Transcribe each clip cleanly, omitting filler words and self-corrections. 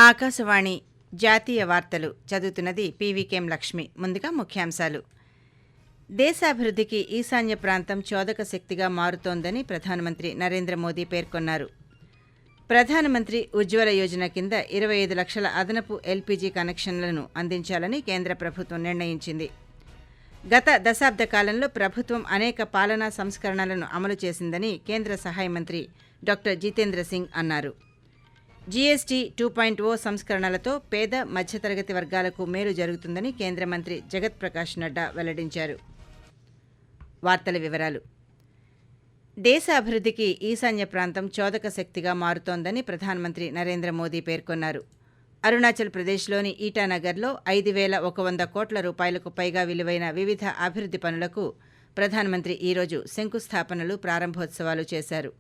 ఆకాశవాణి జాతీయ వార్తలు చదువుతున్నది పీవీకేఎం లక్ష్మి. ముందుగా ముఖ్యాంశాలు. దేశాభివృద్ధికి ఈశాన్య ప్రాంతం చోదక శక్తిగా మారుతోందని ప్రధానమంత్రి నరేంద్ర మోదీ పేర్కొన్నారు. ప్రధానమంత్రి ఉజ్వల యోజన కింద 25 లక్షల అదనపు ఎల్పీజీ కనెక్షన్లను అందించాలని కేంద్ర ప్రభుత్వం నిర్ణయించింది. గత దశాబ్ద కాలంలో ప్రభుత్వం అనేక పాలనా సంస్కరణలను అమలు చేసిందని కేంద్ర సహాయ మంత్రి డాక్టర్ జితేంద్ర సింగ్ అన్నారు. జీఎస్టీ 2.0 సంస్కరణలతో పేద మధ్యతరగతి వర్గాలకు మేలు జరుగుతుందని కేంద్ర మంత్రి జగత్ ప్రకాష్ నడ్డా వెల్లడించారు. వార్తల వివరాలు. దేశ అభివృద్ధికి ఈశాన్య ప్రాంతం చోదక శక్తిగా మారుతోందని ప్రధానమంత్రి నరేంద్ర మోదీ పేర్కొన్నారు. అరుణాచల్ ప్రదేశ్లోని ఈటానగర్లో 5,100 కోట్ల రూపాయలకు పైగా విలువైన వివిధ అభివృద్ధి పనులకు ప్రధానమంత్రి ఈరోజు శంకుస్థాపనలు, ప్రారంభోత్సవాలు చేశారు.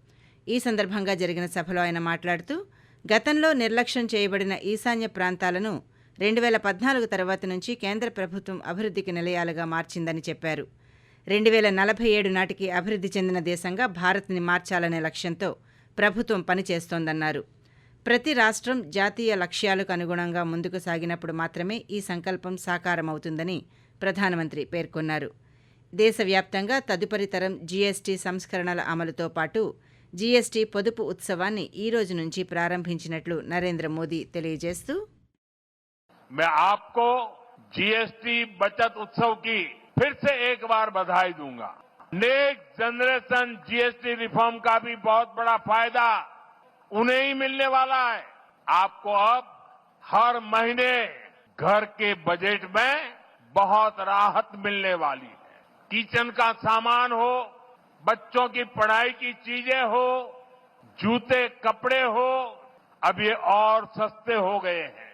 ఈ సందర్భంగా జరిగిన సభలో ఆయన మాట్లాడుతూ, గతంలో నిర్లక్ష్యం చేయబడిన ఈశాన్య ప్రాంతాలను 2014 తర్వాత నుంచి కేంద్ర ప్రభుత్వం అభివృద్ధికి నిలయాలుగా మార్చిందని చెప్పారు. 2047 నాటికి అభివృద్ధి చెందిన దేశంగా భారత్ని మార్చాలనే లక్ష్యంతో ప్రభుత్వం పనిచేస్తోందన్నారు. ప్రతి రాష్ట్రం జాతీయ లక్ష్యాలకు అనుగుణంగా ముందుకు సాగినప్పుడు మాత్రమే ఈ సంకల్పం సాకారమవుతుందని ప్రధానమంత్రి పేర్కొన్నారు. దేశవ్యాప్తంగా తదుపరి తరం జీఎస్టీ సంస్కరణల అమలుతో పాటు జీఎస్టీ పొదుపు ఉత్సవాన్ని ఈ రోజు నుంచి ప్రారంభించినట్లు నరేంద్ర మోదీ తెలియజేస్తూ, मैं आपको जीएसटी बचत उत्सव की फिर से एक बार बधाई दूंगा. नेक्स्ट जनरेशन जीएसटी रिफॉर्म का भी बहुत बड़ा फायदा उन्हें ही मिलने वाला है. आपको अब हर महीने घर के बजट में बहुत राहत मिलने वाली है. किचन का सामान हो, बच्चों की पढ़ाई की चीजें हो, जूते कपड़े हो, अब ये और सस्ते हो गए हैं.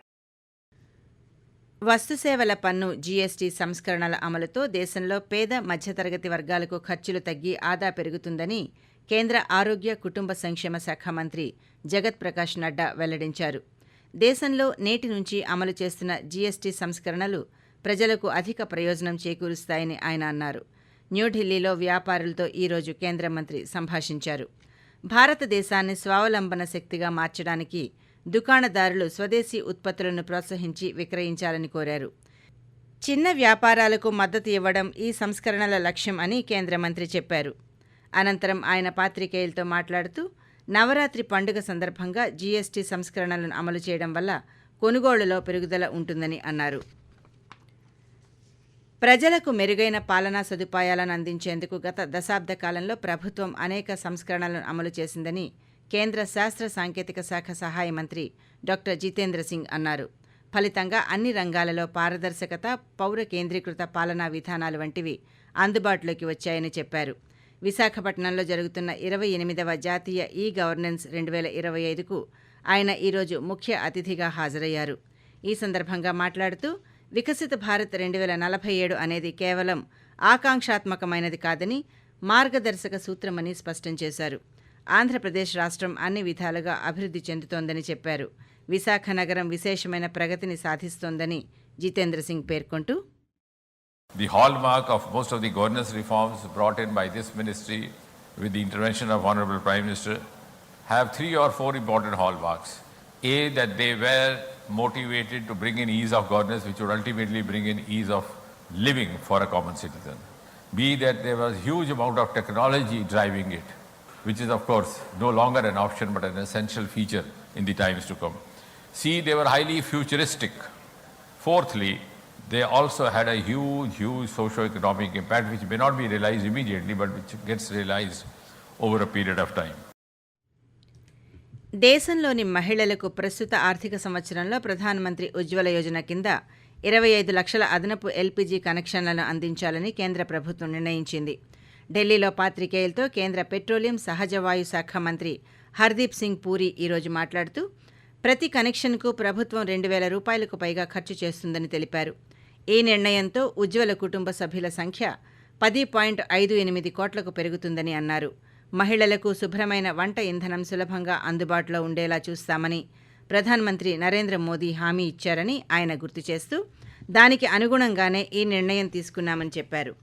వస్తుసేవల పన్ను జీఎస్టీ సంస్కరణల అమలుతో దేశంలో పేద మధ్యతరగతి వర్గాలకు ఖర్చులు తగ్గి ఆదా పెరుగుతుందని కేంద్ర ఆరోగ్య కుటుంబ సంక్షేమ శాఖ మంత్రి జగత్ ప్రకాష్ నడ్డా వెల్లడించారు. దేశంలో నేటి నుంచి అమలు చేస్తున్న జీఎస్టీ సంస్కరణలు ప్రజలకు అధిక ప్రయోజనం చేకూరుస్తాయని ఆయన అన్నారు. న్యూఢిల్లీలో వ్యాపారులతో ఈరోజు కేంద్ర మంత్రి సంభాషించారు. భారతదేశాన్ని స్వావలంబన శక్తిగా మార్చడానికి దుకాణదారులు స్వదేశీ ఉత్పత్తులను ప్రోత్సహించి విక్రయించాలని కోరారు. చిన్న వ్యాపారాలకు మద్దతు ఇవ్వడం ఈ సంస్కరణల లక్ష్యం అని కేంద్ర మంత్రి చెప్పారు. అనంతరం ఆయన పాత్రికేయులతో మాట్లాడుతూ, నవరాత్రి పండుగ సందర్భంగా జీఎస్టీ సంస్కరణలను అమలు చేయడం వల్ల కొనుగోళ్లలో పెరుగుదల ఉంటుందని అన్నారు. ప్రజలకు మెరుగైన పాలనా సదుపాయాలను అందించేందుకు గత దశాబ్ద కాలంలో ప్రభుత్వం అనేక సంస్కరణలను అమలు చేసిందని కేంద్ర శాస్త్ర సాంకేతిక శాఖ సహాయ మంత్రి డాక్టర్ జితేంద్ర సింగ్ అన్నారు. ఫలితంగా అన్ని రంగాలలో పారదర్శకత, పౌర కేంద్రీకృత పాలనా విధానాలు వంటివి అందుబాటులోకి వచ్చాయని చెప్పారు. విశాఖపట్నంలో జరుగుతున్న 28వ జాతీయ ఈ గవర్నెన్స్ 2025కు ఆయన ఈరోజు ముఖ్య అతిథిగా హాజరయ్యారు. ఈ సందర్భంగా మాట్లాడుతూ, వికసిత భారత్ 2047 అనేది కేవలం ఆకాంక్షాత్మకమైనది కాదని, మార్గదర్శక సూత్రమని స్పష్టం చేశారు. ఆంధ్రప్రదేశ్ రాష్ట్రం అన్ని విధాలుగా అభివృద్ధి చెందుతోందని చెప్పారు. విశాఖ నగరం విశేషమైన ప్రగతిని సాధిస్తోందని జితేంద్ర సింగ్ పేర్కొంటూ, The hallmark of most of the governance reforms brought in by this ministry with the intervention of Honorable Prime Minister have 3 or 4 important hallmarks. A, that they were motivated to bring in ease of governance, which would ultimately bring in ease of living for a common citizen. B, that there was huge amount of technology driving it, which is of course no longer an option but an essential feature in the times to come. C, they were highly futuristic. Fourthly, they also had a huge socio-economic impact which may not be realized immediately but which gets realized over a period of time. దేశంలోని మహిళలకు ప్రస్తుత ఆర్థిక సంవత్సరంలో ప్రధానమంత్రి ఉజ్వల యోజన కింద 25 లక్షల అదనపు LPG కనెక్షన్లను అందించాలని కేంద్ర ప్రభుత్వం నిర్ణయించింది. ఢిల్లీలో పాత్రికేయులతో కేంద్ర పెట్రోలియం, సహజవాయు శాఖ మంత్రి హర్దీప్ సింగ్ పూరి ఈరోజు మాట్లాడుతూ, ప్రతి కనెక్షన్కు ప్రభుత్వం 2,000 రూపాయలకు పైగా ఖర్చు చేస్తుందని తెలిపారు. ఈ నిర్ణయంతో ఉజ్వల కుటుంబ సభ్యుల సంఖ్య 10.58 కోట్లకు పెరుగుతుందని అన్నారు. మహిళలకు శుభ్రమైన వంట ఇంధనం సులభంగా అందుబాటులో ఉండేలా చూస్తామని ప్రధానమంత్రి నరేంద్ర మోదీ హామీ ఇచ్చారని ఆయన గుర్తు చేస్తూ, దానికి అనుగుణంగానే ఈ నిర్ణయం తీసుకున్నామని చెప్పారు.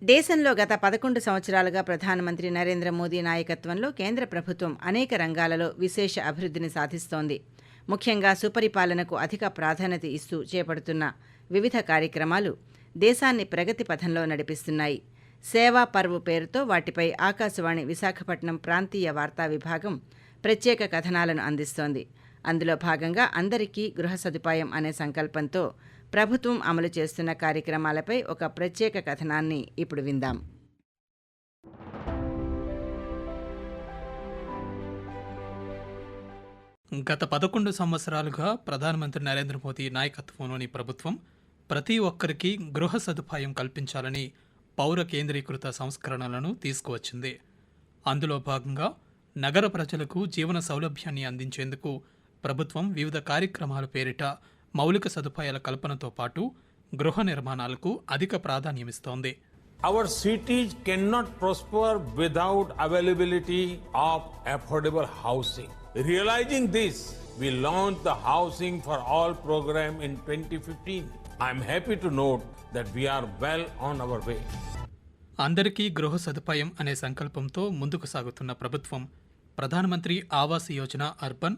దేశంలో గత 11 సంవత్సరాలుగా ప్రధానమంత్రి నరేంద్ర మోదీ నాయకత్వంలో కేంద్ర ప్రభుత్వం అనేక రంగాలలో విశేష అభివృద్ధిని సాధిస్తోంది. ముఖ్యంగా సుపరిపాలనకు అధిక ప్రాధాన్యత ఇస్తూ చేపడుతున్న వివిధ కార్యక్రమాలు దేశాన్ని ప్రగతి పథంలో నడిపిస్తున్నాయి. సేవా పర్వ్ పేరుతో వాటిపై ఆకాశవాణి విశాఖపట్నం ప్రాంతీయ వార్తా విభాగం ప్రత్యేక కథనాలను అందిస్తోంది. అందులో భాగంగా అందరికీ గృహ సదుపాయం అనే సంకల్పంతో ప్రభుత్వం అమలు చేస్తున్న కార్యక్రమాలపై ఒక ప్రత్యేక కథనాన్ని ఇప్పుడు విందాం. గత 11 సంవత్సరాలుగా ప్రధానమంత్రి నరేంద్ర మోదీ నాయకత్వంలోని ప్రభుత్వం ప్రతి ఒక్కరికి గృహ సదుపాయం కల్పించాలని పౌర కేంద్రీకృత సంస్కరణలను తీసుకువచ్చింది. అందులో భాగంగా నగర ప్రజలకు జీవన సౌలభ్యాన్ని అందించేందుకు ప్రభుత్వం వివిధ కార్యక్రమాల పేరిట మౌలిక సదుపాయాల కల్పనతో పాటు గృహ నిర్మాణాలకు అధిక ప్రాధాన్యమిస్తోంది. Our cities cannot prosper without availability of affordable housing. Realizing this, we launched the Housing for All program in 2015. I am happy to note that we are well on our way. అందరికీ గృహ సదుపాయం అనే సంకల్పంతో ముందుకు సాగుతున్న ప్రభుత్వం ప్రధానమంత్రి Awas Yojana urban,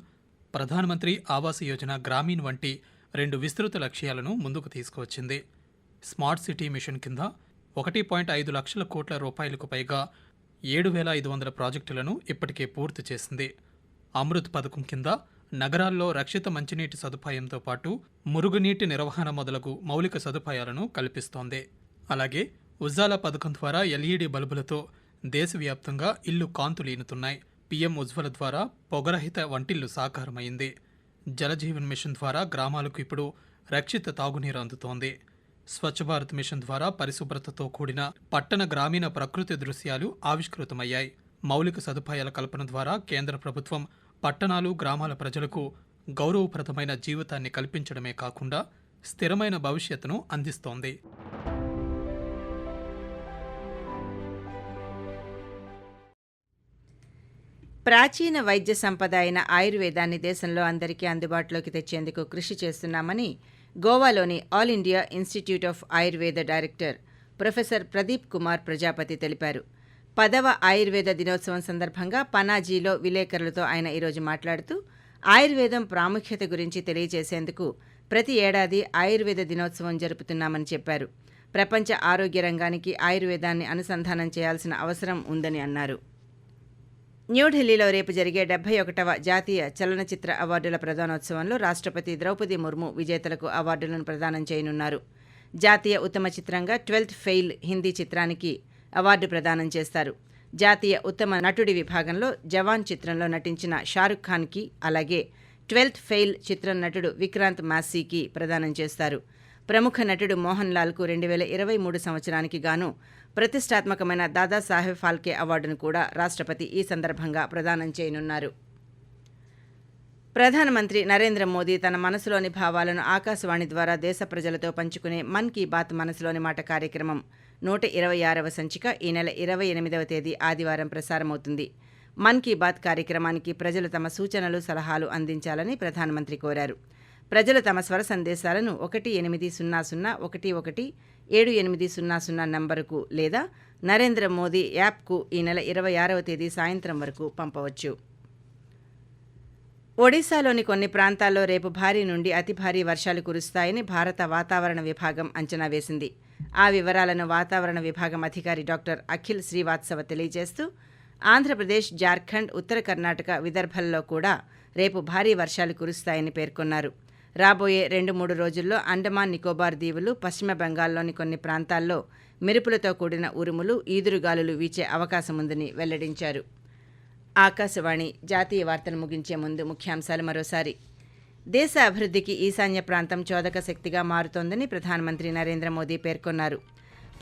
ప్రధానమంత్రి ఆవాస్ యోజన గ్రామీణ్ వంటి 2 విస్తృత లక్ష్యాలను ముందుకు తీసుకువచ్చింది. స్మార్ట్ సిటీ మిషన్ కింద 1.5 లక్షల కోట్ల రూపాయలకు పైగా 7,500 ప్రాజెక్టులను ఇప్పటికే పూర్తి చేసింది. అమృత్ పథకం కింద నగరాల్లో రక్షిత మంచినీటి సదుపాయంతో పాటు మురుగునీటి నిర్వహణ మొదలగు మౌలిక సదుపాయాలను కల్పిస్తోంది. అలాగే ఉజాలా పథకం ద్వారా ఎల్ఈడి బల్బులతో దేశవ్యాప్తంగా ఇల్లు కాంతులీనుతున్నాయి. పీఎం ఉజ్వల ద్వారా పొగరహిత వంటిల్లు సాకారమైంది. జలజీవన్ మిషన్ ద్వారా గ్రామాలకు ఇప్పుడు రక్షిత తాగునీరు అందుతోంది. స్వచ్ఛ భారత్ మిషన్ ద్వారా పరిశుభ్రతతో కూడిన పట్టణ గ్రామీణ ప్రకృతి దృశ్యాలు ఆవిష్కృతమయ్యాయి. మౌలిక సదుపాయాల కల్పన ద్వారా కేంద్ర ప్రభుత్వం పట్టణాలు, గ్రామాల ప్రజలకు గౌరవప్రదమైన జీవితాన్ని కల్పించడమే కాకుండా స్థిరమైన భవిష్యత్తును అందిస్తోంది. ప్రాచీన వైద్య సంపద అయిన ఆయుర్వేదాన్ని దేశంలో అందరికీ అందుబాటులోకి తెచ్చేందుకు కృషి చేస్తున్నామని గోవాలోని all India institute of Ayurveda director professor Pradeep Kumar Prajapati తెలిపారు. 10వ ఆయుర్వేద దినోత్సవం సందర్భంగా పనాజీలో విలేకరులతో ఆయన ఈరోజు మాట్లాడుతూ ఆయుర్వేదం ప్రాముఖ్యత గురించి తెలియజేసేందుకు ప్రతి ఏడాది ఆయుర్వేద దినోత్సవం జరుపుతున్నామని చెప్పారు. ప్రపంచ ఆరోగ్య రంగానికి ఆయుర్వేదాన్ని అనుసంధానం చేయాల్సిన అవసరం ఉందని అన్నారు. న్యూఢిల్లీలో రేపు జరిగే 71వ జాతీయ చలనచిత్ర అవార్డుల ప్రదానోత్సవంలో రాష్ట్రపతి ద్రౌపది ముర్ము విజేతలకు అవార్డులను ప్రదానం చేయనున్నారు. జాతీయ ఉత్తమ చిత్రంగా 12th ఫెయిల్ హిందీ చిత్రానికి అవార్డు ప్రదానం చేస్తారు. జాతీయ ఉత్తమ నటుడి విభాగంలో జవాన్ చిత్రంలో నటించిన షారుఖ్ ఖాన్కి, అలాగే 12th ఫెయిల్ చిత్రం నటుడు విక్రాంత్ మాస్సీకి ప్రదానం చేస్తారు. ప్రముఖ నటుడు మోహన్ లాల్కు 2023 సంవత్సరానికి గాను ప్రతిష్టాత్మకమైన దాదాసాహెబ్ ఫాల్కే అవార్డును కూడా రాష్ట్రపతి ఈ సందర్భంగా ప్రదానం చేయనున్నారు. ప్రధానమంత్రి నరేంద్ర మోదీ తన మనసులోని భావాలను ఆకాశవాణి ద్వారా దేశ ప్రజలతో పంచుకునే మన్ కీ బాత్ మనసులోని మాట కార్యక్రమం 126వ సంచిక ఈ నెల 28వ తేదీ ఆదివారం ప్రసారమవుతుంది. మన్ కీ బాత్ కార్యక్రమానికి ప్రజలు తమ సూచనలు, సలహాలు అందించాలని ప్రధానమంత్రి కోరారు. ప్రజలు తమ స్వర సందేశాలను 1800117800 నంబరుకు లేదా నరేంద్ర మోదీ యాప్కు ఈ నెల 26వ తేదీ సాయంత్రం వరకు పంపవచ్చు. ఒడిశాలోని కొన్ని ప్రాంతాల్లో రేపు భారీ నుండి అతి భారీ వర్షాలు కురుస్తాయని భారత వాతావరణ విభాగం అంచనా వేసింది. ఆ వివరాలను వాతావరణ విభాగం అధికారి డాక్టర్ అఖిల్ శ్రీవాత్సవ తెలియజేస్తూ ఆంధ్రప్రదేశ్, జార్ఖండ్, ఉత్తర కర్ణాటక, విదర్భల్లో కూడా రేపు భారీ వర్షాలు కురుస్తాయని పేర్కొన్నారు. రాబోయే 2-3 రోజుల్లో అండమాన్ నికోబార్ దీవులు, పశ్చిమ బెంగాల్లోని కొన్ని ప్రాంతాల్లో మెరుపులతో కూడిన ఉరుములు, ఈదురుగాలులు వీచే అవకాశముందని వెల్లడించారు. ఆకాశవాణి జాతీయ వార్తలు ముగించే ముందు ముఖ్యాంశాలు మరోసారి. దేశ అభివృద్ధికి ఈశాన్య ప్రాంతం చోదక శక్తిగా మారుతోందని ప్రధానమంత్రి నరేంద్ర మోదీ పేర్కొన్నారు.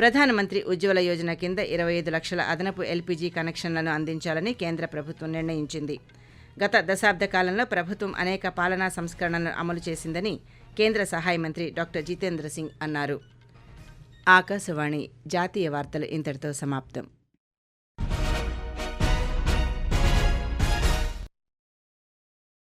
ప్రధానమంత్రి ఉజ్వల యోజన కింద 25 లక్షల అదనపు ఎల్పీజీ కనెక్షన్లను అందించాలని కేంద్ర ప్రభుత్వం నిర్ణయించింది. గత దశాబ్ద కాలంలో ప్రభుత్వం అనేక పాలనా సంస్కరణలను అమలు చేసిందని కేంద్ర సహాయ మంత్రి డాక్టర్ జితేంద్ర సింగ్ అన్నారు. ఆకాశవాణి జాతీయ వార్తలు ఇంతటితో సమాప్తం.